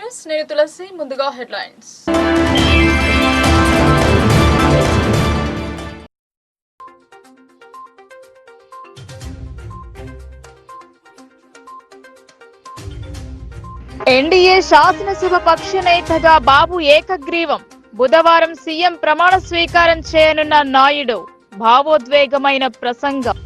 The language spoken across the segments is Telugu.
న్యూస్ నేను తులసి. ముందుగా హెడ్లైన్స్. ఎన్డీఏ శాసనసభ పక్ష నేతగా బాబు ఏకగ్రీవం. బుధవారం సీఎం ప్రమాణ స్వీకారం చేయనున్న నాయుడు. భావోద్వేగమైన ప్రసంగం.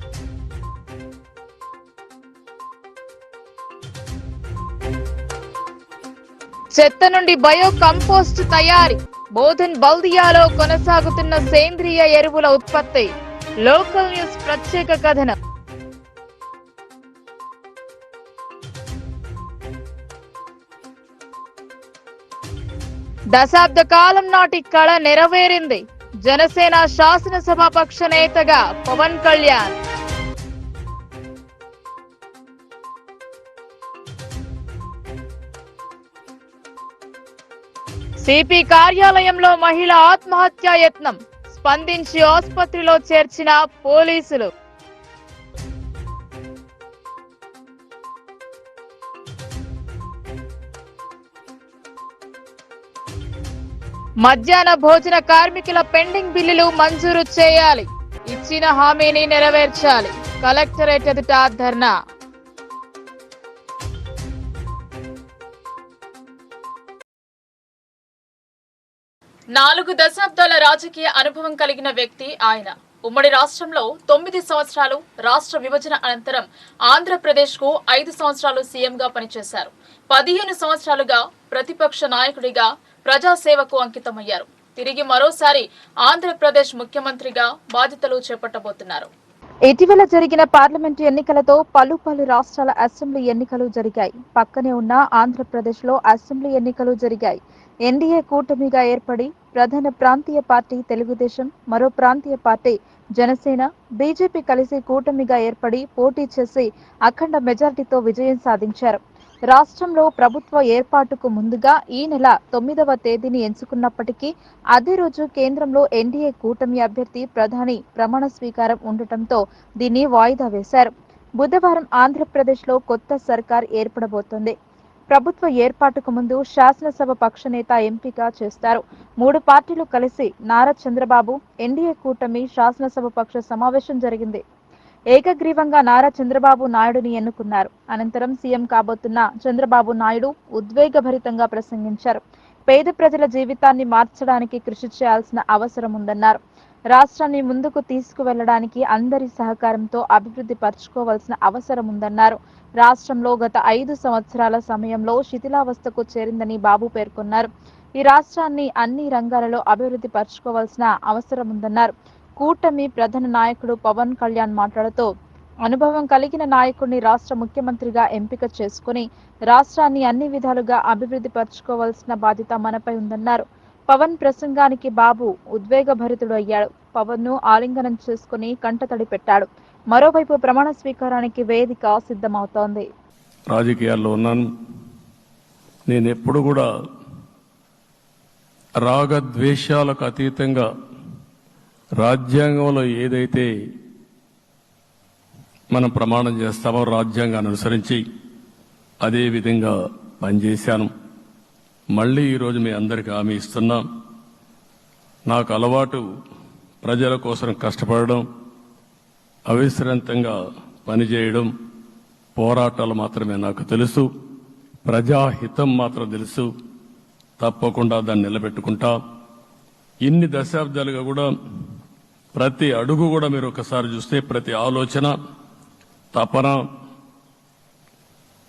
చెత్త నుండి బయో కంపోస్ట్ తయారీ. బోధన్ బల్దియాలో కొనసాగుతున్న సేంద్రియ ఎరువుల ఉత్పత్తి. లోకల్ న్యూస్ ప్రత్యేక కథనం. దశాబ్ద కాలం నాటి కళ నెరవేరింది. జనసేన శాసనసభాపక్ష నేతగా పవన్ కళ్యాణ్. సిపి కార్యాలయంలో మహిళ ఆత్మహత్యా యత్నం. స్పందించి ఆసుపత్రిలో చేర్చిన పోలీసులు. మధ్యాహ్న భోజన కార్మికుల పెండింగ్ బిల్లులు మంజూరు చేయాలి. ఇచ్చిన హామీని నెరవేర్చాలి. కలెక్టరేట్ ఎదుట ధర్నా. నాలుగు దశాబ్దాల రాజకీయ అనుభవం కలిగిన వ్యక్తి ఆయన. ఉమ్మడి రాష్ట్రంలో 9 సంవత్సరాలు, రాష్ట్ర విభజన అనంతరం ఆంధ్రప్రదేశ్ కు 5 సంవత్సరాలు సీఎంగా పనిచేశారు. 15 సంవత్సరాలుగా ప్రతిపక్ష నాయకుడిగా ప్రజాసేవకు అంకితమయ్యారు. తిరిగి మరోసారి ఆంధ్రప్రదేశ్ ముఖ్యమంత్రిగా బాధ్యతలు చేపట్టబోతున్నారు. ఇటీవల జరిగిన పార్లమెంటు ఎన్నికలతో పలు రాష్ట్రాల అసెంబ్లీ ఎన్నికలు జరిగాయి. పక్కనే ఉన్న ఆంధ్రప్రదేశ్ లో అసెంబ్లీ ఎన్నికలు జరిగాయి. ఎన్డీఏ కూటమిగా ఏర్పడి ప్రధాన ప్రాంతీయ పార్టీ తెలుగుదేశం, మరో ప్రాంతీయ పార్టీ జనసేన, బీజేపీ కలిసి కూటమిగా ఏర్పడి పోటీ చేసి అఖండ మెజార్టీతో విజయం సాధించారు. రాష్ట్రంలో ప్రభుత్వ ఏర్పాటుకు ముందుగా ఈ నెల 9వ తేదీని ఎంచుకున్నప్పటికీ అదే రోజు కేంద్రంలో ఎన్డీఏ కూటమి అభ్యర్థి ప్రధాని ప్రమాణ స్వీకారం ఉండటంతో దీన్ని వాయిదా వేశారు. బుధవారం ఆంధ్రప్రదేశ్లో కొత్త సర్కార్ ఏర్పడబోతోంది. ప్రభుత్వ ఏర్పాటుకు ముందు శాసనసభ పక్ష నేత ఎంపిక చేస్తారు. 3 పార్టీలు కలిసి నారా చంద్రబాబు ఎన్డీఏ కూటమి శాసనసభ పక్ష సమావేశం జరిగింది. ఏకగ్రీవంగా నారా చంద్రబాబు నాయుడుని ఎన్నుకున్నారు. అనంతరం సీఎం కాబోతున్న చంద్రబాబు నాయుడు ఉద్వేగభరితంగా ప్రసంగించారు. పేద ప్రజల జీవితాన్ని మార్చడానికి కృషి చేయాల్సిన అవసరం ఉందన్నారు. రాష్ట్రాన్ని ముందుకు తీసుకువెళ్లడానికి అందరి సహకారంతో అభివృద్ధి పరచుకోవాల్సిన అవసరం ఉందన్నారు. రాష్ట్రంలో గత 5 సంవత్సరాల సమయంలో శిథిలావస్థకు చేరిందని బాబు పేర్కొన్నారు. ఈ రాష్ట్రాన్ని అన్ని రంగాలలో అభివృద్ధి పరచుకోవాల్సిన అవసరం ఉందన్నారు. కూటమి ప్రధాన నాయకుడు పవన్ కళ్యాణ్ మాట్లాడుతూ అనుభవం కలిగిన నాయకుడిని రాష్ట్ర ముఖ్యమంత్రిగా ఎంపిక చేసుకుని రాష్ట్రాన్ని అన్ని విధాలుగా అభివృద్ధి పరచుకోవాల్సిన బాధ్యత మనపై ఉందన్నారు. పవన్ ప్రసంగానికి బాబు ఉద్వేగభరితుడు అయ్యాడు. పవన్ ను ఆలింగనం చేసుకుని కంటతడి పెట్టాడు. మరోవైపు ప్రమాణ స్వీకారానికి వేదిక సిద్ధమవుతోంది. రాజకీయాల్లో ఉన్నాను. నేను ఎప్పుడు కూడా రాగద్వేషాలకు అతీతంగా రాజ్యాంగంలో ఏదైతే మనం ప్రమాణం చేస్తామో రాజ్యాంగాన్ని అనుసరించి అదే విధంగా పనిచేశాను. మళ్ళీ ఈరోజు మీ అందరికీ హామీ ఇస్తున్నా. నాకు అలవాటు ప్రజల కోసం కష్టపడడం, అవిశ్రాంతంగా పనిచేయడం, పోరాటాలు మాత్రమే నాకు తెలుసు. ప్రజాహితం మాత్రం తెలుసు. తప్పకుండా దాన్ని నిలబెట్టుకుంటా. ఇన్ని దశాబ్దాలుగా కూడా ప్రతి అడుగు కూడా మీరు ఒకసారి చూస్తే ప్రతి ఆలోచన, తపన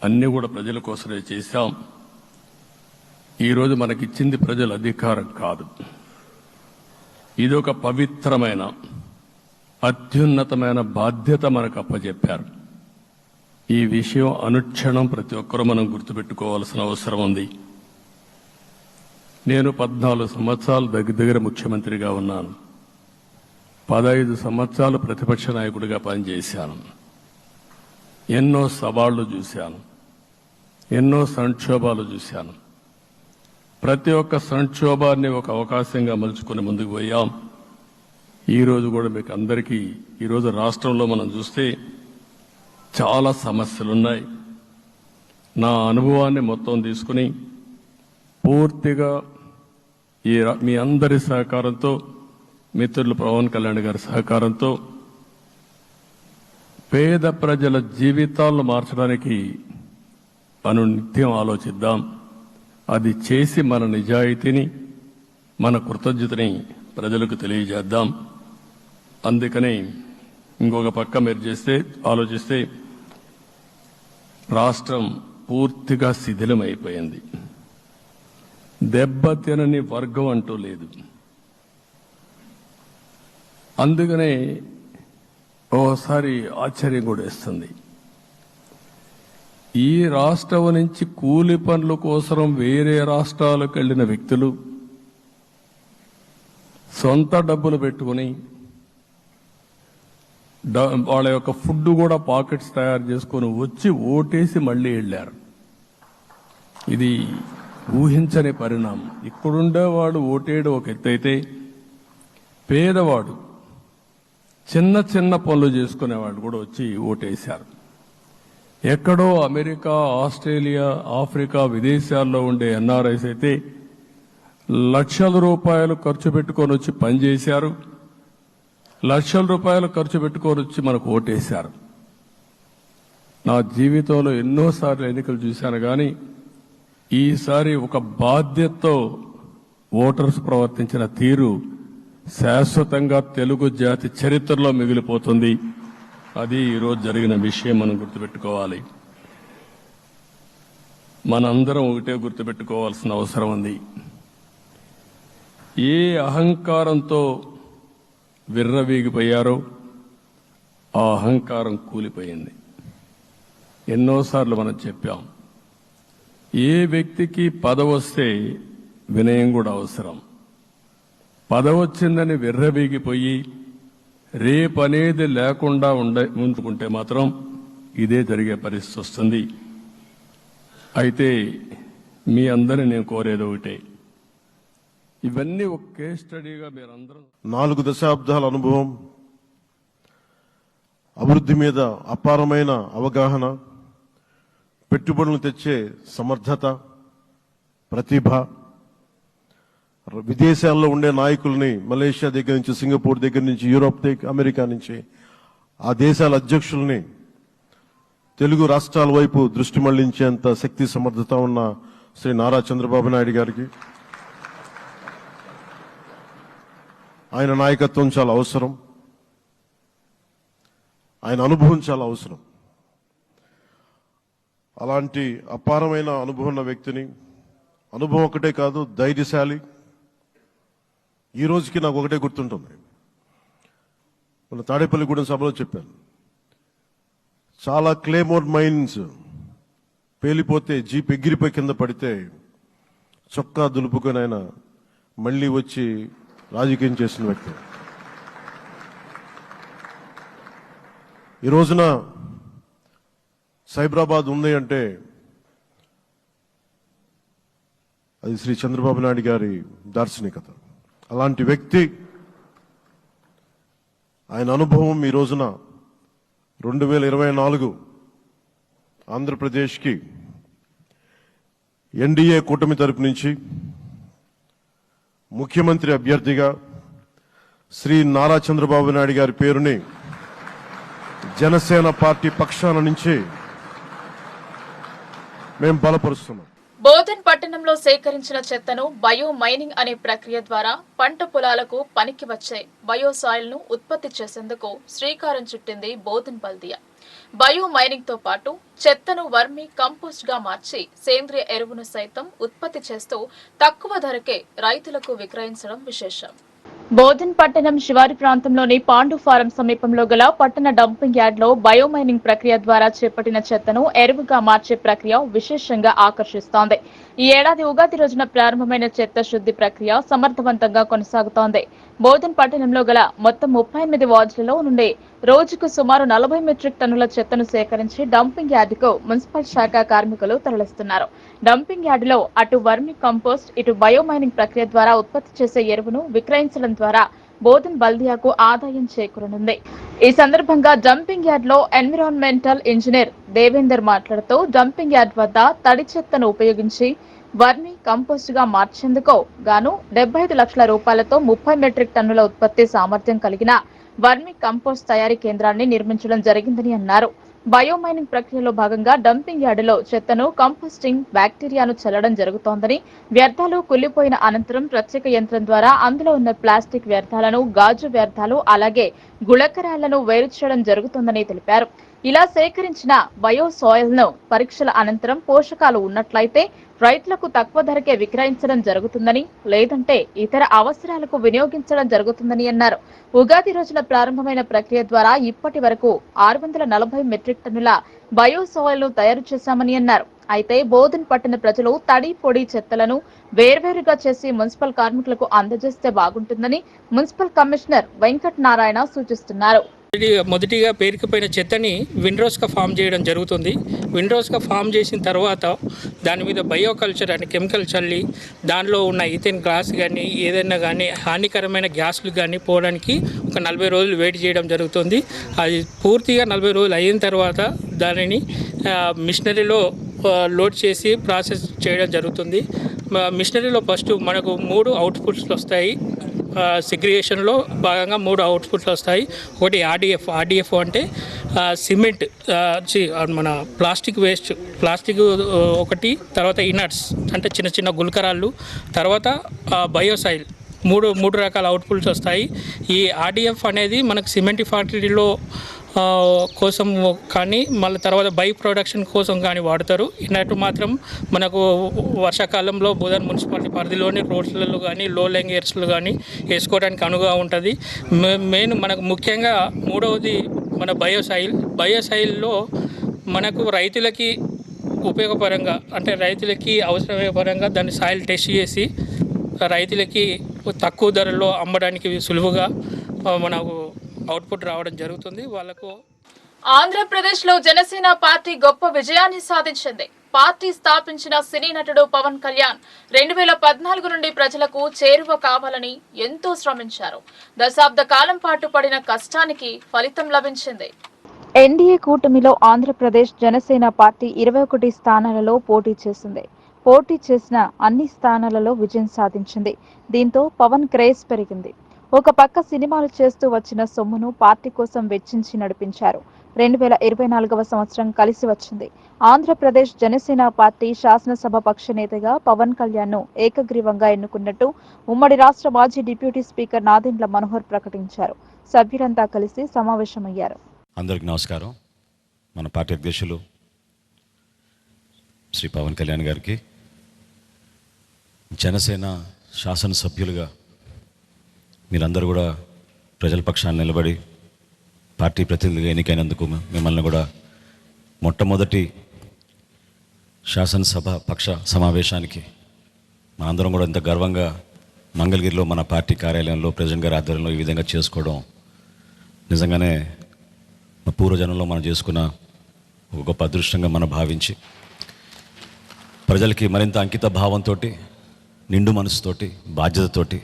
అన్ని కూడా ప్రజల కోసమే చేశాం. ఈరోజు మనకిచ్చింది ప్రజల అధికారం కాదు. ఇది ఒక పవిత్రమైన అత్యున్నతమైన బాధ్యత మనకు అప్పచెప్పారు. ఈ విషయం అనుక్షణం ప్రతి ఒక్కరూ మనం గుర్తుపెట్టుకోవాల్సిన అవసరం ఉంది. నేను 14 సంవత్సరాలు దగ్గర ముఖ్యమంత్రిగా ఉన్నాను. 15 సంవత్సరాలు ప్రతిపక్ష నాయకుడిగా పనిచేశాను. ఎన్నో సవాళ్లు చూశాను, ఎన్నో సంక్షోభాలు చూశాను. ప్రతి ఒక్క సంక్షోభాన్ని ఒక అవకాశంగా మలుచుకుని ముందుకు పోయాం. ఈరోజు కూడా మీకు అందరికీ ఈరోజు రాష్ట్రంలో మనం చూస్తే చాలా సమస్యలున్నాయి. నా అనుభవాన్ని మొత్తం తీసుకుని పూర్తిగా మీ అందరి సహకారంతో, మిత్రులు పవన్ కళ్యాణ్ గారి సహకారంతో పేద ప్రజల జీవితాలను మార్చడానికి నిత్యం ఆలోచిద్దాం. అది చేసి మన నిజాయితీని, మన కృతజ్ఞతని ప్రజలకు తెలియజేద్దాం. అందుకని ఇంకొక పక్క మీరు ఆలోచిస్తే రాష్ట్రం పూర్తిగా శిథిలమైపోయింది. దెబ్బతినని వర్గం అంటూ లేదు. అందుకనే ఓసారి ఆశ్చర్యం కూడా వేస్తుంది. ఈ రాష్ట్రం నుంచి కూలి పనుల కోసం వేరే రాష్ట్రాలకు వెళ్లిన వ్యక్తులు సొంత డబ్బులు పెట్టుకుని వాళ్ళ యొక్క ఫుడ్ కూడా పాకెట్స్ తయారు చేసుకుని వచ్చి ఓటేసి మళ్లీ వెళ్లారు. ఇది ఊహించని పరిణామం. ఇక్కడుండేవాడు ఓటేయడం ఒక ఎత్తైతే, పేదవాడు చిన్న చిన్న పనులు చేసుకునేవాడు కూడా వచ్చి ఓటేశారు. ఎక్కడో అమెరికా, ఆస్ట్రేలియా, ఆఫ్రికా, విదేశాల్లో ఉండే ఎన్ఆర్ఐస్ అయితే లక్షల రూపాయలు ఖర్చు పెట్టుకొని వచ్చి పనిచేశారు. లక్షల రూపాయలు ఖర్చు పెట్టుకొని వచ్చి మనకు ఓటేశారు. నా జీవితంలో ఎన్నోసార్లు ఎన్నికలు చూశాను, కానీ ఈసారి ఒక బాధ్యతతో ఓటర్స్ ప్రవర్తించిన తీరు శాశ్వతంగా తెలుగు జాతి చరిత్రలో మిగిలిపోతుంది. అది ఈరోజు జరిగిన విషయం మనం గుర్తుపెట్టుకోవాలి. మనందరం ఒకటే గుర్తుపెట్టుకోవాల్సిన అవసరం ఉంది. ఏ అహంకారంతో విర్రవీగిపోయారో ఆ అహంకారం కూలిపోయింది. ఎన్నోసార్లు మనం చెప్పాం, ఏ వ్యక్తికి పదవొస్తే వినయం కూడా అవసరం. పదవొచ్చిందని విర్రవీగిపోయి రేపనేది లేకుండా ఉంచుకుంటే మాత్రం ఇదే జరిగే పరిస్థితి వస్తుంది. అయితే మీ అందరిని నేను కోరేది ఒకటే, ఇవన్నీ ఒక కేస్ స్టడీగా మీరందరూ 4 దశాబ్దాల అనుభవం, అభివృద్ధి మీద అపారమైన అవగాహన, పెట్టుబడులను తెచ్చే సమర్థత, ప్రతిభ, విదేశాల్లో ఉండే నాయకుల్ని మలేషియా దగ్గర నుంచి, సింగపూర్ దగ్గర నుంచి, యూరోప్ దగ్గర, అమెరికా నుంచి ఆ దేశాల అధ్యక్షుల్ని తెలుగు రాష్ట్రాల వైపు దృష్టి మళ్లించేంత శక్తి సమర్థత ఉన్న శ్రీ నారా చంద్రబాబు నాయుడు గారికి ఆయన నాయకత్వం చాలా అవసరం. ఆయన అనుభవం చాలా అవసరం. అలాంటి అపారమైన అనుభవం ఉన్న వ్యక్తిని, అనుభవం ఒకటే కాదు, ధైర్యశాలి. ఈ రోజుకి నాకు ఒకటే గుర్తుంటుంది. మన తాడేపల్లిగూడెం సభలో చెప్పాను, చాలా క్లేమోర్ మైన్స్ పేలిపోతే, జీప్ ఎగిరిపోయి కింద పడితే చొక్కా దులుపుకొని ఆయన మళ్ళీ వచ్చి రాజకీయం చేసిన వ్యక్తి. ఈ రోజున సైబరాబాద్ ఉంది అంటే అది శ్రీ చంద్రబాబు నాయుడు గారి దార్శనికత. అలాంటి వ్యక్తి, ఆయన అనుభవం ఈ రోజున 2024 ఆంధ్రప్రదేశ్కి ఎన్డీఏ కూటమి తరపు నుంచి ముఖ్యమంత్రి అభ్యర్థిగా శ్రీ నారా చంద్రబాబు నాయుడు గారి పేరుని జనసేన పార్టీ పక్షాన నుంచి మేము బలపరుస్తున్నాం. బోధన్ పట్టణంలో సేకరించిన చెత్తను బయో మైనింగ్ అనే ప్రక్రియ ద్వారా పంట పొలాలకు పనికి వచ్చే బయో సాయిల్ ను ఉత్పత్తి చేసేందుకు శ్రీకారం చుట్టింది బోధన్ బల్దియా. బయో మైనింగ్ తో పాటు చెత్తను వర్మీ కంపోస్ట్ గా మార్చి సేంద్రియ ఎరువును సైతం ఉత్పత్తి చేస్తూ తక్కువ ధరకే రైతులకు విక్రయించడం విశేషం. బోధన్ పట్టణం శివారి ప్రాంతంలోని పాండు ఫారం సమీపంలో గల పట్టణ డంపింగ్ యార్డ్ లో బయోమైనింగ్ ప్రక్రియ ద్వారా చేపట్టిన చెత్తను ఎరువుగా మార్చే ప్రక్రియ విశేషంగా ఆకర్షిస్తోంది. ఈ ఏడాది ఉగాది రోజున ప్రారంభమైన చెత్త శుద్ధి ప్రక్రియ సమర్థవంతంగా కొనసాగుతోంది. బోధన్ పట్టణంలో గల మొత్తం 38 వార్డులలో నుండి రోజుకు సుమారు 40 మెట్రిక్ టన్నుల చెత్తను సేకరించి డంపింగ్ యార్డుకు మున్సిపల్ శాఖ కార్మికులు తరలిస్తున్నారు. డంపింగ్ యార్డులో అటు వర్మి కంపోస్ట్, ఇటు బయోమైనింగ్ ప్రక్రియ ద్వారా ఉత్పత్తి చేసే ఎరువును విక్రయించడం ద్వారా బోధన్ బల్దియాకు ఆదాయం చేకూరనుంది. ఈ సందర్భంగా డంపింగ్ యార్డ్ లో ఎన్విరాన్మెంటల్ ఇంజనీర్ దేవేందర్ మాట్లాడుతూ డంపింగ్ యార్డ్ వద్ద తడి చెత్తను ఉపయోగించి వర్మి కంపోస్ట్ గా మార్చేందుకు గాను 75 లక్షల రూపాయలతో 30 మెట్రిక్ టన్నుల ఉత్పత్తి సామర్థ్యం కలిగిన వర్మి కంపోస్ట్ తయారీ కేంద్రాన్ని నిర్మించడం జరిగిందని అన్నారు. బయోమైనింగ్ ప్రక్రియలో భాగంగా డంపింగ్ యార్డులో చెత్తను కంపోస్టింగ్ బ్యాక్టీరియాను చల్లడం జరుగుతోందని, వ్యర్థాలు కుళ్లిపోయిన అనంతరం ప్రత్యేక యంత్రం ద్వారా అందులో ఉన్న ప్లాస్టిక్ వ్యర్థాలను, గాజు వ్యర్థాలు అలాగే గుళకరాలను వేరు చేయడం జరుగుతోందని తెలిపారు. ఇలా సేకరించిన బయో సాయిల్ ను పరీక్షల అనంతరం పోషకాలు ఉన్నట్లయితే రైతులకు తక్కువ ధరకే విక్రయించడం జరుగుతుందని, లేదంటే ఇతర అవసరాలకు వినియోగించడం జరుగుతుందని అన్నారు. ఉగాది రోజున ప్రారంభమైన ప్రక్రియ ద్వారా ఇప్పటి వరకు 640 మెట్రిక్ టన్నుల బయో సాయిల్ ను తయారు చేశామని అన్నారు. అయితే బోధన్ పట్టణ ప్రజలు తడి పొడి చెత్తలను వేర్వేరుగా చేసి మున్సిపల్ కార్మికులకు అందజేస్తే బాగుంటుందని మున్సిపల్ కమిషనర్ వెంకట నారాయణ సూచిస్తున్నారు. మొదటిగా పేరుకుపోయిన చెత్తని విండ్రోస్గా ఫామ్ చేయడం జరుగుతుంది. విండ్రోస్గా ఫామ్ చేసిన తర్వాత దాని మీద బయోకల్చర్ అని కెమికల్ చల్లి దానిలో ఉన్న ఈథెన్ గ్యాస్ కానీ ఏదైనా కానీ హానికరమైన గ్యాస్లు కానీ పోవడానికి ఒక 40 రోజులు వెయిట్ చేయడం జరుగుతుంది. అది పూర్తిగా 40 రోజులు అయిన తర్వాత దానిని మిషనరీలో లోడ్ చేసి ప్రాసెస్ చేయడం జరుగుతుంది. మిషనరీలో ఫస్ట్ మనకు 3 అవుట్పుట్స్ వస్తాయి. సెగ్రిగేషన్లో భాగంగా 3 అవుట్పుట్లు వస్తాయి. ఒకటి ఆర్డీఎఫ్ అంటే సిమెంట్, మన ప్లాస్టిక్ వేస్ట్, ప్లాస్టిక్ ఒకటి, తర్వాత ఇనట్స్ అంటే చిన్న చిన్న గుల్కరాళ్ళు, తర్వాత బయోసాయిల్, మూడు రకాల అవుట్పుట్స్ వస్తాయి. ఈ ఆర్డీఎఫ్ అనేది మనకు సిమెంట్ ఫ్యాక్టరీలో కోసం కానీ మళ్ళీ తర్వాత బై ప్రొడక్షన్ కోసం కానీ వాడతారు. ఇన్నట్టు మాత్రం మనకు వర్షాకాలంలో బోధన్ మున్సిపాలిటీ పరిధిలోని రోడ్స్లలో కానీ లో లైంగ్ ఏర్స్లో కానీ వేసుకోవడానికి అనువుగా ఉంటుంది. మెయిన్ మనకు ముఖ్యంగా మూడవది మన బయోసాయిల్లో మనకు రైతులకి ఉపయోగపరంగా అంటే రైతులకి అవసరమయ్యే పరంగా దాన్ని సాయిల్ టెస్ట్ చేసి రైతులకి తక్కువ ధరలో అమ్మడానికి సులువుగా మనకు అవుట్పుట్ రావడం జరుగుతుంది. వాళ్ళకు ఆంధ్రప్రదేశ్ లో జనసేన పార్టీ గొప్ప విజయాన్ని సాధించింది. పార్టీ స్థాపించిన సినీ నటుడు పవన్ కళ్యాణ్ 2014 నుండి ప్రజలకు చేరువ కావాలని ఎంతో శ్రమించారు. దశాబ్ద కాలం పాటు పడిన కష్టానికి ఫలితం లభించింది. ఎన్డీఏ కూటమిలో ఆంధ్రప్రదేశ్ జనసేన పార్టీ 21 స్థానాలలో పోటీ చేసింది. పోటీ చేసిన అన్ని స్థానాలలో విజయం సాధించింది. దీంతో పవన్ క్రేజ్ పెరిగింది. ఒక పక్క సినిమాలు చేస్తూ వచ్చిన సొమ్మును పార్టీ కోసం వెచ్చించి నడిపించారు. 2024వ సంవత్సరం కలిసి వచ్చింది. ఆంధ్రప్రదేశ్ జనసేన పార్టీ శాసనసభ పక్ష నేతగా పవన్ కళ్యాణ్ ను ఏకగ్రీవంగా ఎన్నుకున్నట్టు ఉమ్మడి రాష్ట్ర మాజీ డిప్యూటీ స్పీకర్ నాదెండ్ల మనోహర్ ప్రకటించారు. సభ్యులంతా కలిసి సమావేశమయ్యారు. అందరికీ నమస్కారం. మన పార్టీ అధ్యక్షులు శ్రీ పవన్ కళ్యాణ్ గారికి జనసేన శాసనసభ్యులుగా మీరందరూ కూడా ప్రజల పక్షాన్ని నిలబడి పార్టీ ప్రతినిధిగా ఎన్నికైనందుకు మిమ్మల్ని కూడా మొట్టమొదటి శాసనసభ పక్ష సమావేశానికి మనందరం కూడా ఎంత గర్వంగా మంగళగిరిలో మన పార్టీ కార్యాలయంలో ప్రెసిడెంట్ గారి ఆధ్వర్యంలో ఈ విధంగా చేసుకోవడం నిజంగానే మా పూర్వజనంలో మనం చేసుకున్న ఒక గొప్ప అదృష్టంగా మనం భావించి ప్రజలకి మరింత అంకిత భావంతో, నిండు మనసుతోటి, బాధ్యతతోటి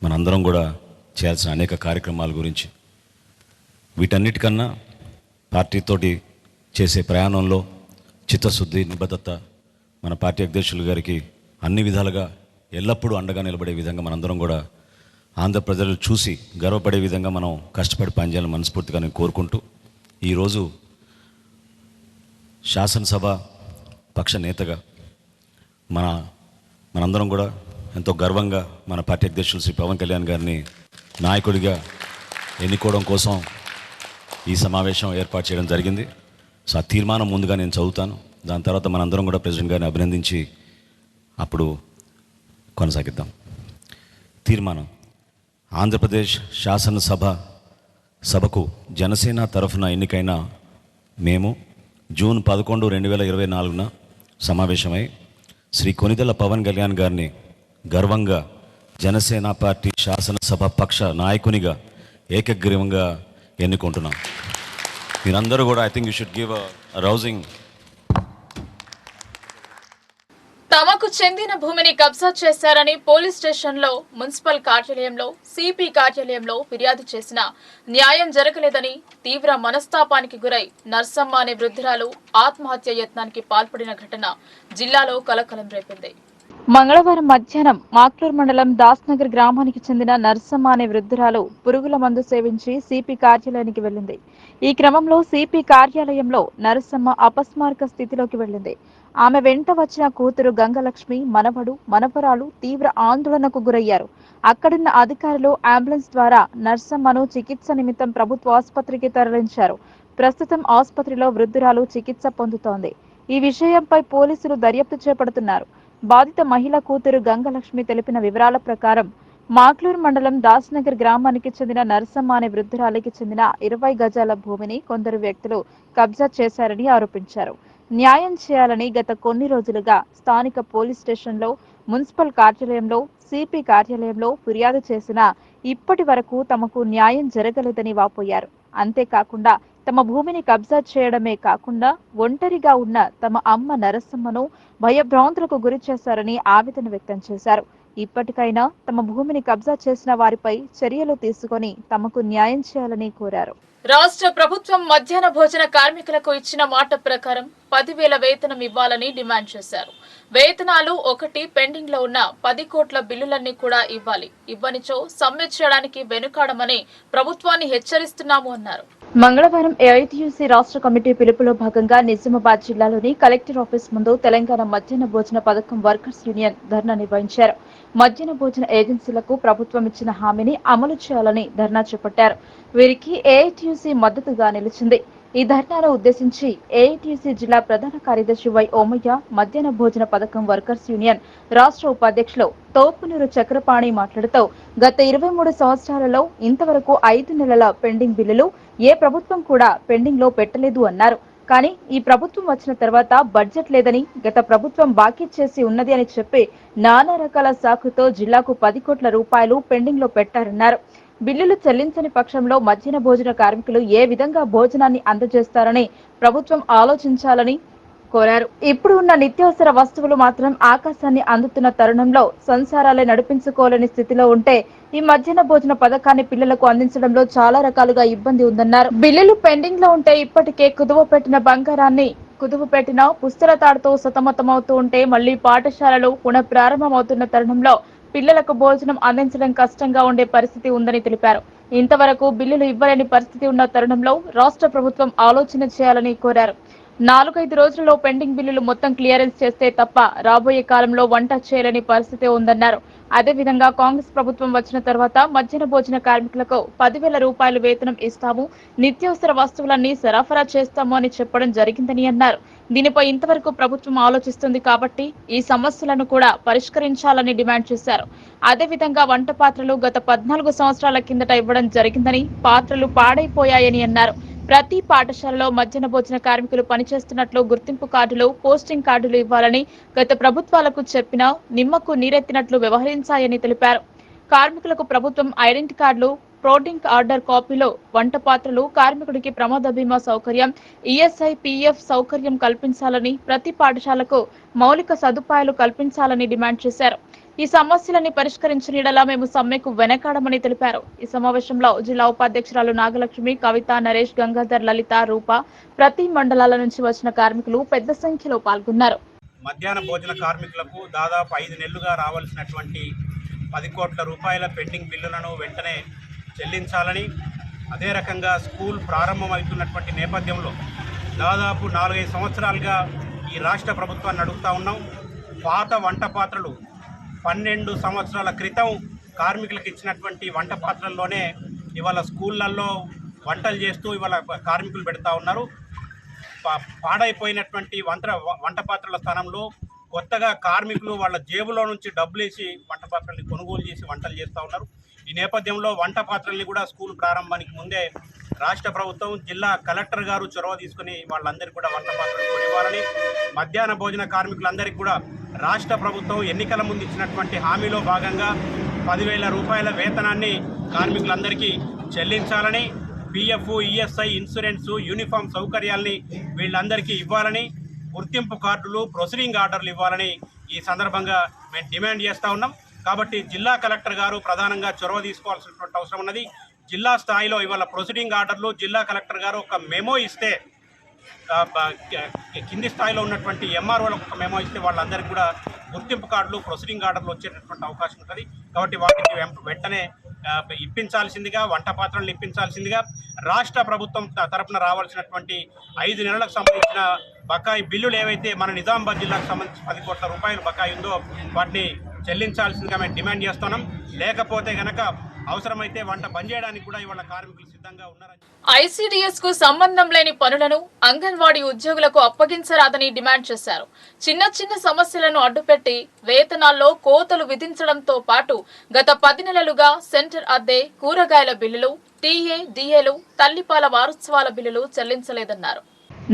మనందరం కూడా చేయాల్సిన అనేక కార్యక్రమాల గురించి, వీటన్నిటికన్నా పార్టీతోటి చేసే ప్రయాణంలో చిత్తశుద్ధి, నిబద్ధత మన పార్టీ అధ్యక్షులు గారికి అన్ని విధాలుగా ఎల్లప్పుడూ అండగా నిలబడే విధంగా మనందరం కూడా ఆంధ్ర ప్రజలు చూసి గర్వపడే విధంగా మనం కష్టపడి పనిచేయాలని మనస్ఫూర్తిగా నేను కోరుకుంటూ, ఈరోజు శాసనసభ పక్ష నేతగా మనందరం కూడా ఎంతో గర్వంగా మన పార్టీ అధ్యక్షులు శ్రీ పవన్ కళ్యాణ్ గారిని నాయకుడిగా ఎన్నుకోవడం కోసం ఈ సమావేశం ఏర్పాటు చేయడం జరిగింది. సో ఆ తీర్మానం ముందుగా నేను చదువుతాను. దాని తర్వాత మనందరం కూడా ప్రెసిడెంట్ గారిని అభినందించి అప్పుడు కొనసాగిద్దాం. తీర్మానం: ఆంధ్రప్రదేశ్ శాసనసభకు జనసేన తరఫున ఎన్నికైన మేము జూన్ 11, 2024న సమావేశమై శ్రీ కొనిదెల పవన్ కళ్యాణ్ గారిని గర్వంగా జనసేన పార్టీ శాసనసభ పక్ష నాయకునిగా ఏకగ్రీవంగా ఎన్నుకుంటున్నాం. మీరందరూ కూడా I think you should give a rousing. తమకు చెందిన భూమిని కబ్జా చేశారని పోలీస్ స్టేషన్లో, మున్సిపల్ కార్యాలయంలో, సిపి కార్యాలయంలో ఫిర్యాదు చేసినా న్యాయం జరగలేదని తీవ్ర మనస్తాపానికి గురై నర్సమ్మ అనే వృద్ధురాలు ఆత్మహత్య యత్నానికి పాల్పడిన ఘటన జిల్లాలో కలకలం రేపింది. మంగళవారం మధ్యాహ్నం మాక్లూర్ మండలం దాస్నగర్ గ్రామానికి చెందిన నర్సమ్మ అనే వృద్ధురాలు పురుగుల మందు సేవించి సిపి కార్యాలయానికి వెళ్లింది. ఈ క్రమంలో సిపి కార్యాలయంలో నర్సమ్మ అపస్మారక స్థితిలోకి వెళ్లింది. ఆమె వెంట వచ్చిన కూతురు గంగలక్ష్మి, మనవడు, మనవరాలు తీవ్ర ఆందోళనకు గురయ్యారు. అక్కడున్న అధికారులు అంబులెన్స్ ద్వారా నర్సమ్మను చికిత్స నిమిత్తం ప్రభుత్వ ఆసుపత్రికి తరలించారు. ప్రస్తుతం ఆసుపత్రిలో వృద్ధురాలు చికిత్స పొందుతోంది. ఈ విషయంపై పోలీసులు దర్యాప్తు చేపడుతున్నారు. బాధిత మహిళ కూతురు గంగలక్ష్మి తెలిపిన వివరాల ప్రకారం మాక్లూర్ మండలం దాస్నగర్ గ్రామానికి చెందిన నర్సమ్మ అనే వృద్ధురాలికి చెందిన 20 గజాల భూమిని కొందరు వ్యక్తులు కబ్జా చేశారని ఆరోపించారు. న్యాయం చేయాలని గత కొన్ని రోజులుగా స్థానిక పోలీస్ స్టేషన్లో, మున్సిపల్ కార్యాలయంలో, సిపి కార్యాలయంలో ఫిర్యాదు చేసినా ఇప్పటి వరకు తమకు న్యాయం జరగలేదని వాపోయారు. అంతేకాకుండా తమ భూమిని కబ్జా చేయడమే కాకుండా ఒంటరిగా ఉన్న తమ అమ్మ నరసమ్మను భయభ్రాంతులకు గురి చేశారని ఆవేదన వ్యక్తం చేశారు. ఇప్పటికైనా తమ భూమిని కబ్జా చేసిన వారిపై చర్యలు తీసుకొని తమకు న్యాయం చేయాలని కోరారు. రాష్ట్ర ప్రభుత్వం మధ్యాహ్న భోజన కార్మికులకు ఇచ్చిన మాట ప్రకారం 10,000 వేతనం ఇవ్వాలని డిమాండ్ చేశారు. వేతనాలు ఒకటి పెండింగ్ లో ఉన్న 10 కోట్ల బిల్లులన్నీ కూడా ఇవ్వాలి. ఇవ్వనిచో సమ్మె చేయడానికి వెనుకాడమని ప్రభుత్వాన్ని హెచ్చరిస్తున్నాము అన్నారు. మంగళవారం ఏఐటీయూసీ రాష్ట్ర కమిటీ పిలుపులో భాగంగా నిజామాబాద్ జిల్లాలోని కలెక్టర్ ఆఫీస్ ముందు తెలంగాణ మధ్యాహ్న భోజన పథకం వర్కర్స్ యూనియన్ ధర్నా నిర్వహించారు. మధ్యాహ్న భోజన ఏజెన్సీలకు ప్రభుత్వం ఇచ్చిన హామీని అమలు చేయాలని ధర్నా చేపట్టారు. వీరికి ఏఐటీయూసీ మద్దతుగా నిలిచింది. ఈ ధర్నాను ఉద్దేశించి ఏఐటీయూసీ జిల్లా ప్రధాన కార్యదర్శి వై ఓమయ్య, మధ్యాహ్న భోజన పథకం వర్కర్స్ యూనియన్ రాష్ట్ర ఉపాధ్యక్షులు తోపునూరు చక్రపాణి మాట్లాడుతూ గత 23 సంవత్సరాలలో ఇంతవరకు 5 నెలల పెండింగ్ బిల్లులు ఏ ప్రభుత్వం కూడా పెండింగ్ లో పెట్టలేదు అన్నారు. కానీ ఈ ప్రభుత్వం వచ్చిన తర్వాత బడ్జెట్ లేదని, గత ప్రభుత్వం బాకీ చేసి ఉన్నది అని చెప్పి నానా రకాల సాకుతో జిల్లాకు 10 కోట్ల రూపాయలు పెండింగ్ లో పెట్టారన్నారు. బిల్లులు చెల్లించని పక్షంలో మధ్యాహ్న భోజన కార్మికులు ఏ విధంగా భోజనాన్ని అందజేస్తారని ప్రభుత్వం ఆలోచించాలని కోరారు. ఇప్పుడు ఉన్న నిత్యావసర వస్తువులు మాత్రం ఆకాశాన్ని అందుతున్న తరుణంలో సంసారాలే నడిపించుకోలేని స్థితిలో ఉంటే ఈ మధ్యాహ్న భోజన పథకాన్ని పిల్లలకు అందించడంలో చాలా రకాలుగా ఇబ్బంది ఉందన్నారు. బిల్లులు పెండింగ్ లో ఉంటే ఇప్పటికే కుదువ పెట్టిన బంగారాన్ని కుదువు పెట్టిన పుస్తల తాడుతో సతమతమవుతూ ఉంటే మళ్లీ పాఠశాలలు పునఃప్రారంభమవుతున్న తరుణంలో పిల్లలకు భోజనం అందించడం కష్టంగా ఉండే పరిస్థితి ఉందని తెలిపారు. ఇంతవరకు బిల్లులు ఇవ్వలేని పరిస్థితి ఉన్న తరుణంలో రాష్ట్ర ప్రభుత్వం ఆలోచన చేయాలని కోరారు. 4-5 రోజుల్లో పెండింగ్ బిల్లులు మొత్తం క్లియరెన్స్ చేస్తే తప్ప రాబోయే కాలంలో వంట చేయలేని పరిస్థితి ఉందన్నారు. అదేవిధంగా కాంగ్రెస్ ప్రభుత్వం వచ్చిన తర్వాత మధ్యాహ్న భోజన కార్మికులకు 10,000 రూపాయలు వేతనం ఇస్తాము, నిత్యావసర వస్తువులన్నీ సరఫరా చేస్తాము అని చెప్పడం జరిగిందని అన్నారు. దీనిపై ఇంతవరకు ప్రభుత్వం ఆలోచిస్తుంది కాబట్టి ఈ సమస్యలను కూడా పరిష్కరించాలని డిమాండ్ చేశారు. అదేవిధంగా వంట పాత్రలు గత 14 సంవత్సరాల కిందట ఇవ్వడం జరిగిందని, పాత్రలు పాడైపోయాయని అన్నారు. ప్రతి పాఠశాలలో మధ్యాహ్న భోజన కార్మికులు పనిచేస్తున్నట్లు గుర్తింపు కార్డులు, పోస్టింగ్ కార్డులు ఇవ్వాలని గత ప్రభుత్వాలకు చెప్పినా నిమ్మకు నీరెత్తినట్లు వ్యవహరించాయని తెలిపారు. కార్మికులకు ప్రభుత్వం ఐడెంటిటీ కార్డులు, ప్రోటింగ్ ఆర్డర్ కాపీలో వంట పాత్రలు, కార్మికుడికి ప్రమాద బీమా సౌకర్యం, ఈఎస్ఐ, పీఎఫ్ సౌకర్యం కల్పించాలని, ప్రతి పాఠశాలకు మౌలిక సదుపాయాలు కల్పించాలని డిమాండ్ చేశారు. ఈ సమస్యలని పరిష్కరించిన యెడల మేము సమ్మెకు వెనకాడమని తెలిపారు. ఈ సమావేశంలో జిల్లా ఉపాధ్యక్షురాలు నాగలక్ష్మి, కవిత, నరేష్, గంగాధర్, లలిత, రూప, ప్రతి మండలాల నుంచి వచ్చిన కార్మికులు పెద్ద సంఖ్యలో పాల్గొన్నారు. మధ్యాహ్న భోజన కార్మికులకు దాదాపు 5 నెలలుగా రావాల్సినటువంటి 10 కోట్ల రూపాయల పెండింగ్ బిల్లులను వెంటనే చెల్లించాలని, అదే రకంగా స్కూల్ ప్రారంభమవుతున్నటువంటి నేపథ్యంలో దాదాపు 4-5 సంవత్సరాలుగా ఈ రాష్ట్ర ప్రభుత్వాన్ని అడుగుతూ ఉన్నాం. పాత వంట పాత్రలు 12 సంవత్సరాల క్రితం కార్మికులకు ఇచ్చినటువంటి వంట పాత్రల్లోనే ఇవాళ స్కూళ్ళల్లో వంటలు చేస్తూ ఇవాళ కార్మికులు పెడతా ఉన్నారు. పాడైపోయినటువంటి వంట పాత్రల స్థానంలో కొత్తగా కార్మికులు వాళ్ళ జేబులో నుంచి డబ్బులేసి వంట పాత్రల్ని కొనుగోలు చేసి వంటలు చేస్తూ ఉన్నారు. ఈ నేపథ్యంలో వంట పాత్రల్ని కూడా స్కూల్ ప్రారంభానికి ముందే రాష్ట్ర ప్రభుత్వం, జిల్లా కలెక్టర్ గారు చొరవ తీసుకుని వాళ్ళందరికీ కూడా వంట పాత్రలు కొనివ్వాలని, మధ్యాహ్న భోజన కార్మికులందరికీ కూడా రాష్ట్ర ప్రభుత్వం ఎన్నికల ముందు ఇచ్చినటువంటి హామీలో భాగంగా 10,000 రూపాయల వేతనాన్ని కార్మికులందరికీ చెల్లించాలని, పిఎఫ్, ఈఎస్ఐ, ఇన్సూరెన్సు, యూనిఫామ్ సౌకర్యాల్ని వీళ్ళందరికీ ఇవ్వాలని, గుర్తింపు కార్డులు, ప్రొసీడింగ్ ఆర్డర్లు ఇవ్వాలని ఈ సందర్భంగా మేము డిమాండ్ చేస్తూ ఉన్నాం. కాబట్టి జిల్లా కలెక్టర్ గారు ప్రధానంగా చొరవ తీసుకోవాల్సినటువంటి అవసరం ఉన్నది. జిల్లా స్థాయిలో ఇవాళ ప్రొసీడింగ్ ఆర్డర్లు జిల్లా కలెక్టర్ గారు ఒక మెమో ఇస్తే, కింది స్థాయిలో ఉన్నటువంటి ఎంఆర్ఓలకు ఒక మెమో ఇస్తే వాళ్ళందరికీ కూడా గుర్తింపు కార్డులు, ప్రొసీడింగ్ ఆర్డర్లు వచ్చేటటువంటి అవకాశం ఉంటుంది. కాబట్టి వాటిని వెంటనే ఇప్పించాల్సిందిగా, వంట పాత్రలను ఇప్పించాల్సిందిగా, రాష్ట్ర ప్రభుత్వం తరపున రావాల్సినటువంటి 5 నెలలకు సంబంధించిన బకాయి బిల్లులు ఏవైతే మన నిజామాబాద్ జిల్లాకు సంబంధించి 10 కోట్ల రూపాయలు బకాయి ఉందో వాటిని చెల్లించాల్సిందిగా మేము డిమాండ్ చేస్తున్నాం. లేకపోతే గనక అవసరమైతే వంట బంద్ చేయడానికి కూడా ఇవాళ కార్మికులు సిద్ధంగా ఉన్నారని. ఐసీడీఎస్ కు సంబంధం లేని పనులను అంగన్వాడీ ఉద్యోగులకు అప్పగించరాదని డిమాండ్ చేశారు. చిన్న చిన్న సమస్యలను అడ్డుపెట్టి వేతనాల్లో కోతలు విధించడంతో పాటు గత 10 నెలలుగా సెంటర్ అద్దె, కూరగాయల బిల్లులు, టీఏ, డిఏలు, తల్లిపాల వారోత్సవాల బిల్లులు చెల్లించలేదన్నారు.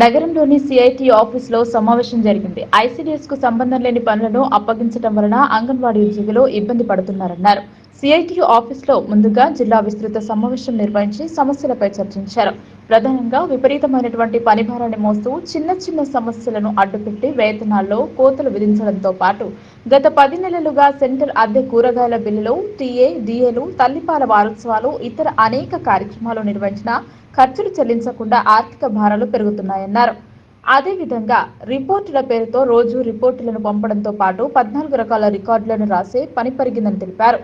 నగరంలోని సిఐటి ఆఫీసులో సమావేశం జరిగింది. ఐసీడీఎస్ కు సంబంధం లేని పనులను అప్పగించడం వలన అంగన్వాడీ ఉద్యోగులు ఇబ్బంది పడుతున్నారన్నారు. సిఐటి ఆఫీసులో ముందుగా జిల్లా విస్తృత సమావేశం నిర్వహించి సమస్యలపై చర్చించారు. ప్రధానంగా విపరీతమైనటువంటి పనిభారాన్ని మోస్తూ చిన్న చిన్న సమస్యలను అడ్డుపెట్టి వేతనాల్లో కోతలు విధించడంతో పాటు గత 10 నెలలుగా సెంటర్ అద్దె, కూరగాయల బిల్లులు, టీఏ, డిఏలు, తల్లిపాల వారోత్సవాలు, ఇతర అనేక కార్యక్రమాలు నిర్వహించిన ఖర్చులు చెల్లించకుండా ఆర్థిక భారాలు పెరుగుతున్నాయన్నారు. అదేవిధంగా రిపోర్టుల పేరుతో రోజు రిపోర్టులను పంపడంతో పాటు 14 రకాల రికార్డులను రాసే పని పెరిగిందని తెలిపారు.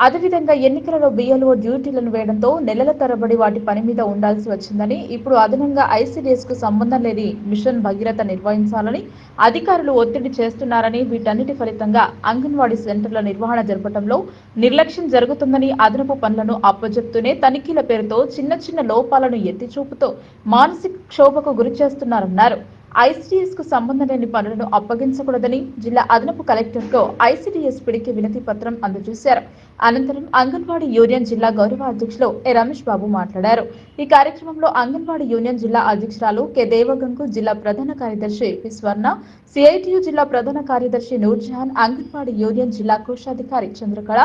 అదేవిధంగా ఎన్నికలలో బిఎల్ఓ డ్యూటీలను వేయడంతో నెలల తరబడి వాటి పని మీద ఉండాల్సి వచ్చిందని, ఇప్పుడు అదనంగా ఐసీడీఎస్ కు సంబంధం లేని మిషన్ భగీరథ నిర్వహించాలని అధికారులు ఒత్తిడి చేస్తున్నారని, వీటన్నిటి ఫలితంగా అంగన్వాడీ సెంటర్ల నిర్వహణ జరపడంలో నిర్లక్ష్యం జరుగుతుందని, అదనపు పనులను అప్పజెప్తూనే తనిఖీల పేరుతో చిన్న చిన్న లోపాలను ఎత్తి చూపుతూ మానసిక క్షోభకు గురి చేస్తున్నారన్నారు. ఐసీడీఎస్ కు సంబంధం లేని పనులను అప్పగించకూడదని జిల్లా అదనపు కలెక్టర్ కు ఐసీడీఎస్ పిడికి వినతి పత్రం అందజేశారు. అనంతరం అంగన్వాడీ యూనియన్ జిల్లా గౌరవ అధ్యక్షులు రమేష్ బాబు మాట్లాడారు. ఈ కార్యక్రమంలో అంగన్వాడీ యూనియన్ జిల్లా అధ్యక్షురాలు కె దేవగంగు, జిల్లా ప్రధాన కార్యదర్శి పి స్వర్ణ, సిఐటియు జిల్లా ప్రధాన కార్యదర్శి నూర్జహాన్, అంగన్వాడీ యూనియన్ జిల్లా కోశాధికారి చంద్రకళ,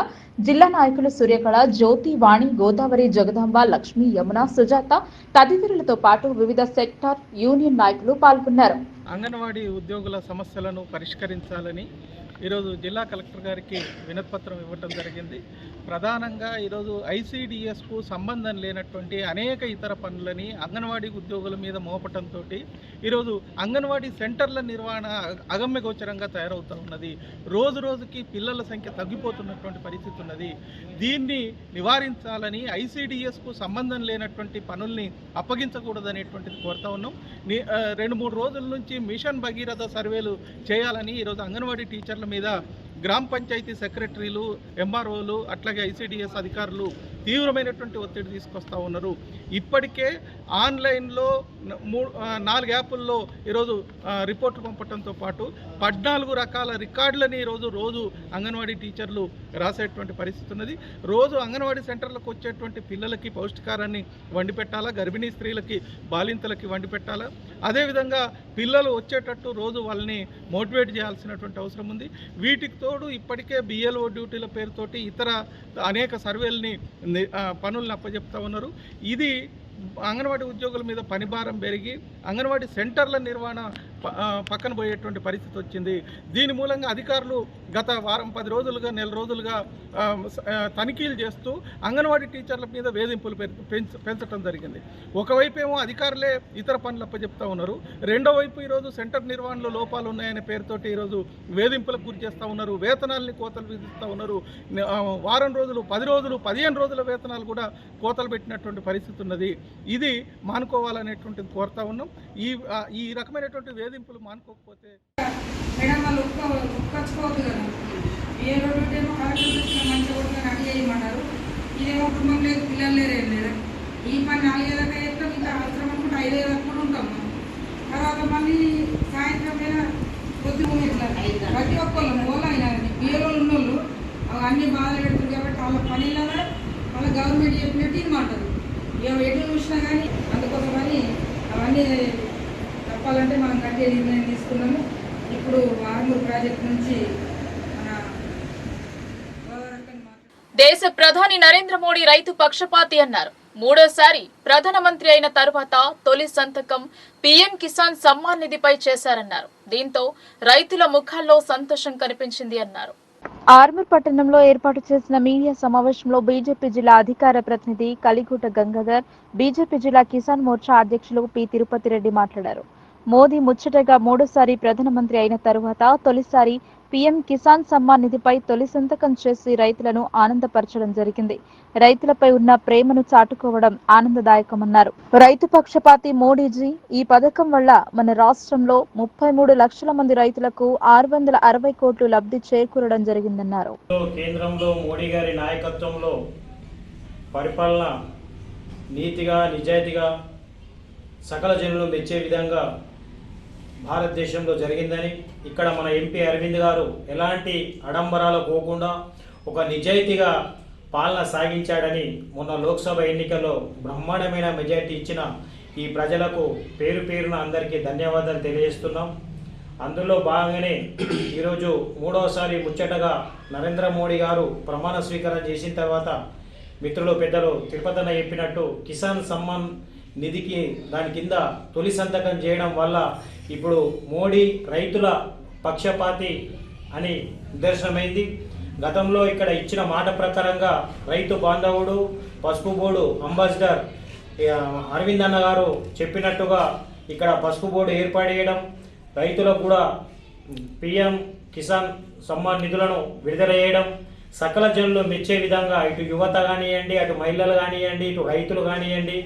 జిల్లా నాయకులు సూర్యకళ, జ్యోతి, వాణి, గోదావరి, జగదాంబ, లక్ష్మి, యమున, సుజాత తదితరులతో పాటు వివిధ సెక్టార్ యూనియన్ నాయకులు పాల్గొన్నారు. అంగన్వాడీ ఉద్యోగుల సమస్యలను పరిష్కరించాలని ఈరోజు జిల్లా కలెక్టర్ గారికి వినతిపత్రం ఇవ్వడం జరిగింది. ప్రధానంగా ఈరోజు ఐసీడీఎస్కు సంబంధం లేనటువంటి అనేక ఇతర పనులని అంగన్వాడీ ఉద్యోగుల మీద మోపటంతో ఈరోజు అంగన్వాడీ సెంటర్ల నిర్వహణ అగమ్యగోచరంగా తయారవుతూ ఉన్నది. రోజు రోజుకి పిల్లల సంఖ్య తగ్గిపోతున్నటువంటి పరిస్థితి ఉన్నది. దీన్ని నివారించాలని ఐసీడీఎస్కు సంబంధం లేనటువంటి పనుల్ని అప్పగించకూడదనేటువంటిది కోరుతా ఉన్నాం. 2-3 రోజుల నుంచి మిషన్ భగీరథ సర్వేలు చేయాలని ఈరోజు అంగన్వాడీ టీచర్ల మీద గ్రామ పంచాయతీ సెక్రటరీలు, ఎంఆర్ఓలు, అట్లాగే ఐసీడీఎస్ అధికారులు తీవ్రమైనటువంటి ఒత్తిడి తీసుకొస్తూ ఉన్నారు. ఇప్పటికే ఆన్లైన్లో 4 యాప్ల్లో ఈరోజు రిపోర్ట్లు పంపడంతో పాటు 14 రకాల రికార్డులని రోజు అంగన్వాడీ టీచర్లు రాసేటువంటి పరిస్థితి ఉన్నది. రోజు అంగన్వాడీ సెంటర్లకు వచ్చేటువంటి పిల్లలకి పౌష్టికారాన్ని వండి పెట్టాలా, గర్భిణీ స్త్రీలకి, బాలింతలకి వండి పెట్టాలా. అదేవిధంగా పిల్లలు వచ్చేటట్టు రోజు వాళ్ళని మోటివేట్ చేయాల్సినటువంటి అవసరం ఉంది. వీటికి తోడు ఇప్పటికే బిఎల్ఓ డ్యూటీల పేరుతోటి ఇతర అనేక సర్వేలని పనులను అప్పచెప్తా ఉన్నారు. ఇది అంగన్వాడీ ఉద్యోగుల మీద పనిభారం పెరిగి అంగన్వాడీ సెంటర్ల నిర్వహణ పక్కన పోయేటువంటి పరిస్థితి వచ్చింది. దీని మూలంగా అధికారులు గత వారం 10 రోజులుగా, నెల రోజులుగా తనిఖీలు చేస్తూ అంగన్వాడీ టీచర్ల మీద వేధింపులు పెంచడం జరిగింది. ఒకవైపు ఏమో అధికారులే ఇతర పనులు అప్పచెప్తా ఉన్నారు, రెండో వైపు ఈరోజు సెంటర్ నిర్వహణలో లోపాలు ఉన్నాయనే పేరుతోటి ఈరోజు వేధింపులకు గురి చేస్తూ ఉన్నారు. వేతనాలని కోతలు విధిస్తూ ఉన్నారు. వారం రోజులు, 10 రోజులు, 15 రోజుల వేతనాలు కూడా కోతలు పెట్టినటువంటి పరిస్థితి ఉన్నది. ఇది మానుకోవాలనేటువంటిది కోరుతా ఉన్నాం. ఈ రకమైనటువంటి వేధింపులు మానుకోకపోతే మేడం వాళ్ళు ఒప్పుకోవచ్చు కదా. ఏ రోజుకేమో కలెక్టర్ మంచిగా కొడుతుంది అడిగి చేయమన్నారు. ఇదేమో కుటుంబం లేదు, పిల్లలు లేరు, ఏం లేదా. ఈ పని 4 ఏళ్ళకి చేస్తాం, ఇంకా అవసరం అనుకుంటే 5 ఏళ్ళకి కూడా ఉంటాము. తర్వాత మళ్ళీ సాయంత్రం మీద పొద్దున ఇట్లా ప్రతి ఒక్కళ్ళు వాళ్ళు అయినా బియ్యలో ఉన్నోళ్ళు అన్ని బాధలు పెడుతుంది కాబట్టి వాళ్ళ పని లేదా వాళ్ళ గవర్నమెంట్ చెప్పినట్టు ఇది మాట్లాడు ఎటు చూసినా కానీ. అందుకోసమని అవన్నీ తప్పాలంటే మనం గట్టి నిర్ణయం తీసుకున్నాము. ఇప్పుడు ఆర్మూర్ ప్రాజెక్ట్ నుంచి దేశ ప్రధాని నరేంద్ర మోడీ రైతు పక్షపాతి అన్నారు. 3వ ప్రధానమంత్రి అయిన తర్వాత తొలి సంతకం పీఎం కిసాన్ సమ్మాన్ నిధిపై చేశారన్నారు. దీంతో రైతుల ముఖాల్లో సంతోషం కనిపించింది అన్నారు. ఆర్మూర్ పట్టణంలో ఏర్పాటు చేసిన మీడియా సమావేశంలో బీజేపీ జిల్లా అధికార ప్రతినిధి కలిగుట గంగాధర్, బీజేపీ జిల్లా కిసాన్ మోర్చా అధ్యక్షులు పి తిరుపతి రెడ్డి మాట్లాడారు. మోదీ ముచ్చటగా 3వ ప్రధానమంత్రి అయిన తరువాత తొలిసారి పీఎం కిసాన్ సమ్మాన్ నిధిపై తొలి సంతకం చేసి రైతులను ఆనందపరచడం జరిగింది. రైతులపై ఉన్న ప్రేమను చాటుకోవడం ఆనందదాయకమన్నారు. రైతు పక్షపాతి మోడీజీ ఈ పథకం వల్ల మన రాష్ట్రంలో 33 లక్షల మంది రైతులకు 660 కోట్లు లబ్ధి చేకూరడం జరిగిందన్నారు. కేంద్రంలో మోడీ గారి నాయకత్వంలో పరిపాలన నీతిగా నిజాయితీగా సకల జనులు మెచ్చే విధంగా భారతదేశంలో జరిగిందని, ఇక్కడ మన ఎంపీ అరవింద్ గారు ఎలాంటి అడంబరాలు పోకుండా ఒక నిజాయితీగా పాలన సాగించాడని మొన్న లోక్సభ ఎన్నికల్లో బ్రహ్మాండమైన మెజారిటీ ఇచ్చిన ఈ ప్రజలకు పేరు పేరున అందరికీ ధన్యవాదాలు తెలియజేస్తున్నాం. అందులో భాగంగానే ఈరోజు మూడవసారి ముచ్చటగా నరేంద్ర మోడీ గారు ప్రమాణ స్వీకారం చేసిన తర్వాత మిత్రులు పెద్దలు తిరుపతన్న చెప్పినట్టు కిసాన్ సమ్మాన్ నిధికి దాని కింద తొలి సంతకం చేయడం వల్ల ఇప్పుడు మోడీ రైతుల పక్షపాతి అని నిదర్శనమైంది. గతంలో ఇక్కడ ఇచ్చిన మాట ప్రకారంగా రైతు బాంధవుడు పసుపు బోర్డు అంబాసిడర్ అరవింద్ అన్న గారు చెప్పినట్టుగా ఇక్కడ పసుపు బోర్డు ఏర్పాటు చేయడం, రైతులకు కూడా పిఎం కిసాన్ సమ్మాన్ నిధులను విడుదల చేయడం సకల జనులు మెచ్చే విధంగా ఇటు యువత కానివ్వండి, అటు మహిళలు కానివ్వండి, ఇటు రైతులు కానివ్వండి,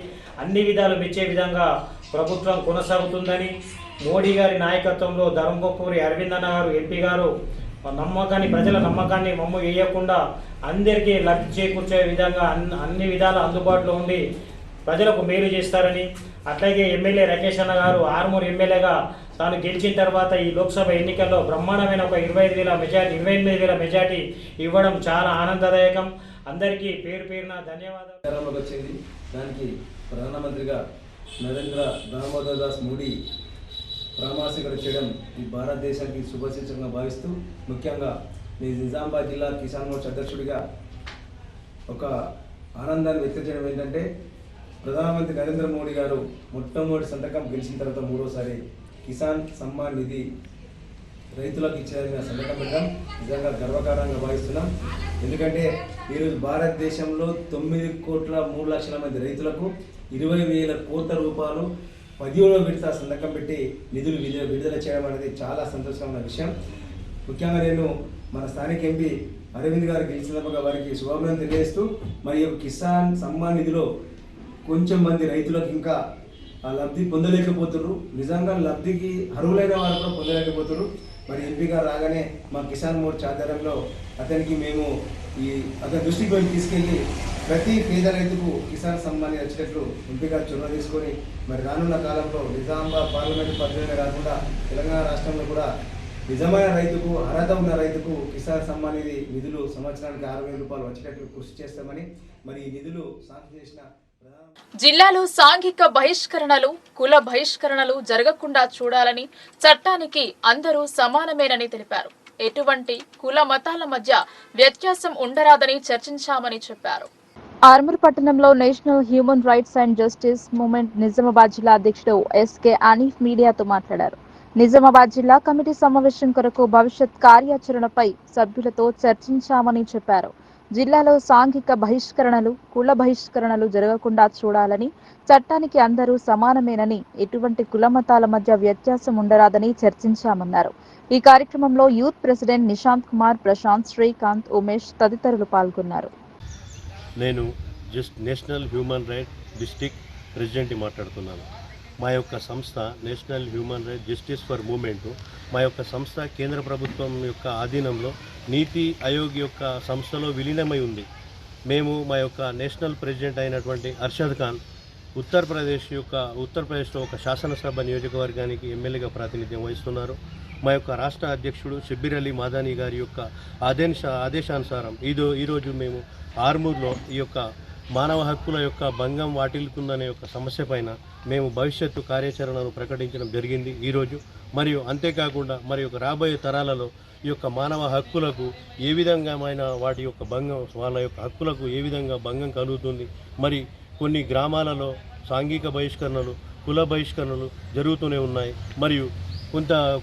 అన్ని విధాలు మెచ్చే విధంగా ప్రభుత్వం కొనసాగుతుందని, మోడీ గారి నాయకత్వంలో ధర్మపురి అరవింద్ అన్న గారు ఎంపీ గారు నమ్మకాన్ని ప్రజల నమ్మకాన్ని మమ్ము వేయకుండా అందరికీ లబ్ధి చేకూర్చే విధంగా అన్ని విధాలు అందుబాటులో ఉండి ప్రజలకు మేలు చేస్తారని, అట్లాగే ఎమ్మెల్యే రాకేష్ అన్న గారు ఆర్మూర్ ఎమ్మెల్యేగా తాను గెలిచిన తర్వాత ఈ లోక్సభ ఎన్నికల్లో బ్రహ్మాండమైన ఒక 28,000 మెజార్టీ ఇవ్వడం చాలా ఆనందదాయకం. అందరికీ పేరు పేరున ధన్యవాదాలు. వచ్చింది దానికి ప్రధానమంత్రిగా నరేంద్ర దామోదర్ దాస్ మోడీ ప్రమాణస్వీకారం చేయడం ఈ భారతదేశానికి శుభసూచకంగా భావిస్తూ, ముఖ్యంగా నిజామాబాద్ జిల్లా కిసాన్ మోర్చా అధ్యక్షుడిగా ఒక ఆనందాన్ని వ్యక్తం చేయడం ఏంటంటే, ప్రధానమంత్రి నరేంద్ర మోడీ గారు మొట్టమొదటి సంతకం గెలిచిన తర్వాత మూడోసారి కిసాన్ సమ్మాన్ నిధి రైతులకు ఇచ్చేదని సంతకం పెట్టడం నిజంగా గర్వకారణంగా భావిస్తున్నాం. ఎందుకంటే ఈరోజు భారతదేశంలో 9,03,00,000 మంది రైతులకు 20,000 కోట్ల రూపాయలు 17వ విడత సంతకం పెట్టి నిధులు విడుదల చేయడం అనేది చాలా సంతోషకరమైన విషయం. ముఖ్యంగా నేను మన స్థానిక ఎంపీ అరవింద్ గారు గెలిచినప్పుడు వారికి శుభాభినందనలు తెలియజేస్తూ, మరియు కిసాన్ సమ్మాన్ నిధిలో కొంచెం మంది రైతులకు ఇంకా ఆ లబ్ధి పొందలేకపోతున్నారు. నిజంగా లబ్ధికి అర్హులైన వారు కూడా పొందలేకపోతున్నారు. మరి ఎంపీ గారు రాగానే మా కిసాన్ మోర్చా ఆధ్వర్యంలో అతనికి మేము అతని దృష్టికి తీసుకెళ్ళి ప్రతి పేద రైతుకు కిసాన్ సమ్మాన్ వచ్చేటట్లు ఎంపీ గారు చొరవ తీసుకొని మరి రానున్న కాలంలో నిజామాబాద్ పార్లమెంటు పరిధిలోనే కాకుండా తెలంగాణ రాష్ట్రంలో కూడా నిజమైన రైతుకు అర్హత ఉన్న రైతుకు కిసాన్ సమ్మాన్ నిధులు సంవత్సరానికి 6,000 రూపాయలు వచ్చేటట్లు కృషి చేస్తామని, మరి ఈ నిధులు సాంక్షన్ చేసిన జిల్లాలో సాంఘిక బహిష్కరణలు, కుల బహిష్కరణలు జరగకుండా చూడాలని, చట్టానికి అందరూ సమానమేనని తెలిపారు. ఎటువంటి కుల మతాల మధ్య వ్యత్యాసం ఉండరాదని చర్చించామని చెప్పారు. ఆర్మూర్ పట్టణంలో national human rights and justice movement Nizamabad జిల్లా అధ్యక్షుడు ఎస్కే అనీఫ్ మీడియాతో మాట్లాడారు. నిజామాబాద్ జిల్లా కమిటీ సమావేశం కొరకు భవిష్యత్ కార్యాచరణపై సభ్యులతో చర్చించామని చెప్పారు. జిల్లాలో సాంఘిక బహిష్కరణలు, కుల బహిష్కరణలు జరగకుండా చూడాలని, చట్టానికి అందరూ సమానమేనని, ఎటువంటి కుల మతాల మధ్య వ్యత్యాసం ఉండరాదని చర్చించామన్నారు. ఈ కార్యక్రమంలో యూత్ ప్రెసిడెంట్ నిశాంత్ కుమార్, ప్రశాంత్, శ్రీకాంత్, ఉమేష్ తదితరులు పాల్గొన్నారు. నేను national human right district president మాట్లాడుతున్నాను. మా యొక్క సంస్థ national human right justice for movement, మా యొక్క సంస్థ కేంద్ర ప్రభుత్వం యొక్క ఆధీనంలో నీతి ఆయోగ్ యొక్క సంస్థలో విలీనమై ఉంది. మేము మా యొక్క నేషనల్ ప్రెసిడెంట్ అయినటువంటి అర్షద్ ఖాన్ ఉత్తరప్రదేశ్లో ఒక శాసనసభ నియోజకవర్గానికి ఎమ్మెల్యేగా ప్రాతినిధ్యం వహిస్తున్నారు. మా యొక్క రాష్ట్ర అధ్యక్షుడు షబ్బీర్ అలీ మాదానీ గారి యొక్క ఆదేశానుసారం ఈరోజు మేము ఆర్మూర్లో ఈ యొక్క మానవ హక్కుల యొక్క భంగం వాటిల్లుతుందనే యొక్క సమస్య పైన మేము భవిష్యత్తు కార్యాచరణను ప్రకటించడం జరిగింది ఈరోజు. మరియు అంతేకాకుండా మరి యొక్క రాబోయే తరాలలో ఈ యొక్క మానవ హక్కులకు ఏ విధంగా వాటి యొక్క భంగం, వాళ్ళ యొక్క హక్కులకు ఏ విధంగా భంగం కలుగుతుంది, మరి కొన్ని గ్రామాలలో సాంఘిక బహిష్కరణలు, కుల బహిష్కరణలు జరుగుతూనే ఉన్నాయి. మరియు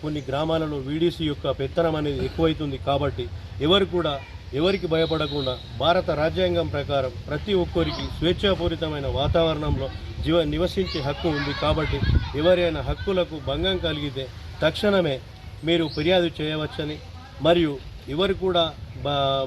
కొన్ని గ్రామాలలో వీడీసీ యొక్క పెత్తనం అనేది ఎక్కువైతుంది. కాబట్టి ఎవరికి భయపడకుండా భారత రాజ్యాంగం ప్రకారం ప్రతి ఒక్కరికి స్వేచ్ఛాపూరితమైన వాతావరణంలో నివసించే హక్కు ఉంది. కాబట్టి ఎవరైనా హక్కులకు భంగం కలిగితే తక్షణమే మీరు ఫిర్యాదు చేయవచ్చని, మరియు ఎవరు కూడా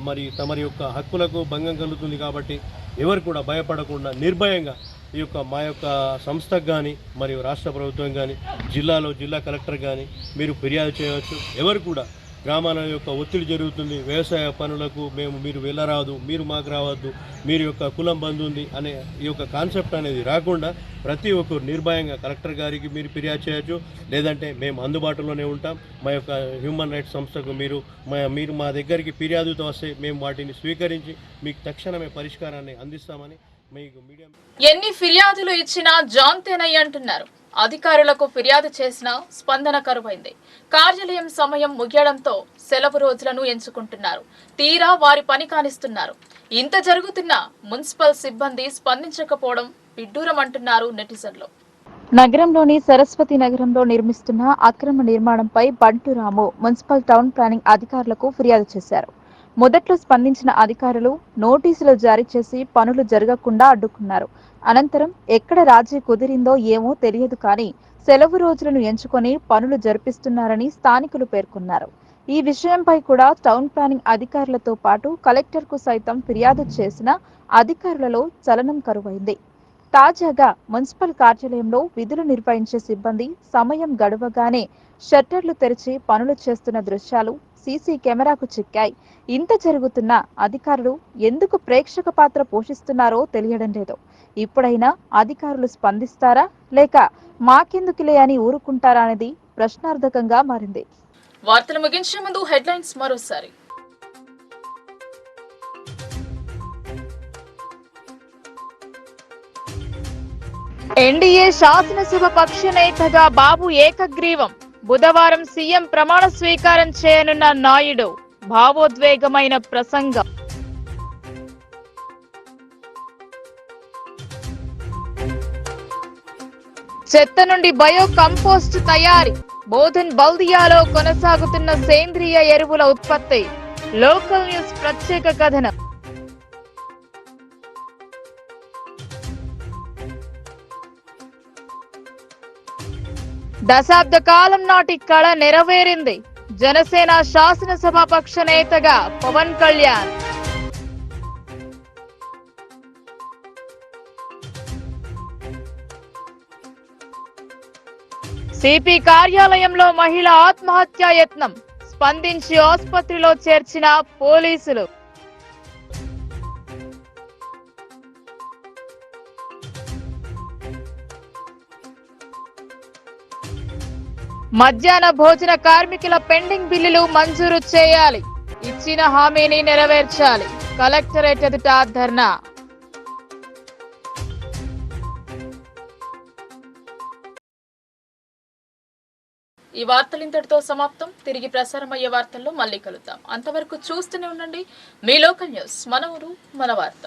మరి తమరి యొక్క హక్కులకు భంగం కలుగుతుంది కాబట్టి ఎవరు కూడా భయపడకుండా నిర్భయంగా ఈ యొక్క మా యొక్క సంస్థకు కానీ మరియు రాష్ట్ర ప్రభుత్వం కానీ జిల్లా కలెక్టర్ కానీ మీరు ఫిర్యాదు చేయవచ్చు. ఎవరు కూడా గ్రామాల యొక్క ఒత్తిడి జరుగుతుంది, వ్యవసాయ పనులకు మీరు వెళ్ళరాదు, మీరు మాకు రావద్దు, మీరు యొక్క కులం బంధు ఉంది అనే ఈ యొక్క కాన్సెప్ట్ అనేది రాకుండా ప్రతి ఒక్కరు నిర్భయంగా కలెక్టర్ గారికి మీరు ఫిర్యాదు చేయొచ్చు. లేదంటే మేము అందుబాటులోనే ఉంటాం. మా యొక్క హ్యూమన్ రైట్స్ సంస్థకు మీరు మా దగ్గరికి ఫిర్యాదుతో వస్తే మేము వాటిని స్వీకరించి మీకు తక్షణమే పరిష్కారాన్ని అందిస్తామని మీకు మీడియా. ఎన్ని ఫిర్యాదులు ఇచ్చినా జాంతేనయ్య అంటున్నారు. అధికారులకు ఫిర్యాదు చేసినా స్పందన కరువైంది. కార్యాలయం సమయం ముగియడంతో సెలవు రోజులను ఎంచుకుంటున్నారు. తీరా వారి పని కానిస్తున్నారు. ఇంత జరుగుతున్నా మున్సిపల్ సిబ్బంది స్పందించకపోవడం విడ్డూరం అంటున్నారు నెటిజన్లు. నగరంలోని సరస్వతి నగరంలో నిర్మిస్తున్న అక్రమ నిర్మాణంపై బంటురాము మున్సిపల్ టౌన్ ప్లానింగ్ అధికారులకు ఫిర్యాదు చేశారు. మొదట్లో స్పందించిన అధికారులు నోటీసులు జారీ చేసి పనులు జరగకుండా అడ్డుకున్నారు. అనంతరం ఎక్కడ రాజీ కుదిరిందో ఏమో తెలియదు కానీ సెలవు రోజులను ఎంచుకొని పనులు జరిపిస్తున్నారని స్థానికులు పేర్కొన్నారు. ఈ విషయంపై కూడా టౌన్ ప్లానింగ్ అధికారులతో పాటు కలెక్టర్కు సైతం ఫిర్యాదు చేసిన అధికారులలో చలనం కరువైంది. తాజాగా మున్సిపల్ కార్యాలయంలో విధులు నిర్వహించే సిబ్బంది సమయం గడవగానే షట్టర్లు తెరిచి పనులు చేస్తున్న దృశ్యాలు సీసీ కెమెరాకు చిక్కాయి. ఇంత జరుగుతున్నా అధికారులు ఎందుకు ప్రేక్షక పాత్ర పోషిస్తున్నారో తెలియడం లేదు. ఇప్పుడైనా అధికారులు స్పందిస్తారా లేక మాకెందుకులే అని ఊరుకుంటారా అనేది ప్రశ్నార్థకంగా మారింది. వార్తలు ముగించే ముందు హెడ్లైన్స్ మరోసారి. ఎన్డీఏ శాసనసభ పక్ష నేతగా బాబు ఏకగ్రీవం. బుధవారం సీఎం ప్రమాణ స్వీకారం చేయనున్న నాయుడు. భావోద్వేగమైన ప్రసంగం. చెత్త నుండి బయో కంపోస్ట్ తయారీ. బోధన్ బల్దియాలో కొనసాగుతున్న సేంద్రియ ఎరువుల ఉత్పత్తి. లోకల్ న్యూస్ ప్రత్యేక కథనం. దశాబ్ద కాలం నాటి కళ నెరవేరింది. జనసేన శాసనసభ పక్ష నేతగా పవన్ కళ్యాణ్. సిపి కార్యాలయంలో మహిళ ఆత్మహత్యా యత్నం. స్పందించి ఆసుపత్రిలో చేర్చిన పోలీసులు. మధ్యాహ్న భోజన కార్మికుల పెండింగ్ బిల్లులు మంజూరు చేయాలి. ఇచ్చిన హామీని నెరవేర్చాలి. కలెక్టరేట్ ఎదుట ధర్నా. ఈ వార్తలు ఇంతటితో సమాప్తం. తిరిగి ప్రసారమయ్యే వార్తల్లో మళ్ళీ కలుద్దాం. అంతవరకు చూస్తూనే ఉండండి మీ లోకల్ న్యూస్. మన ఊరు మన వార్త.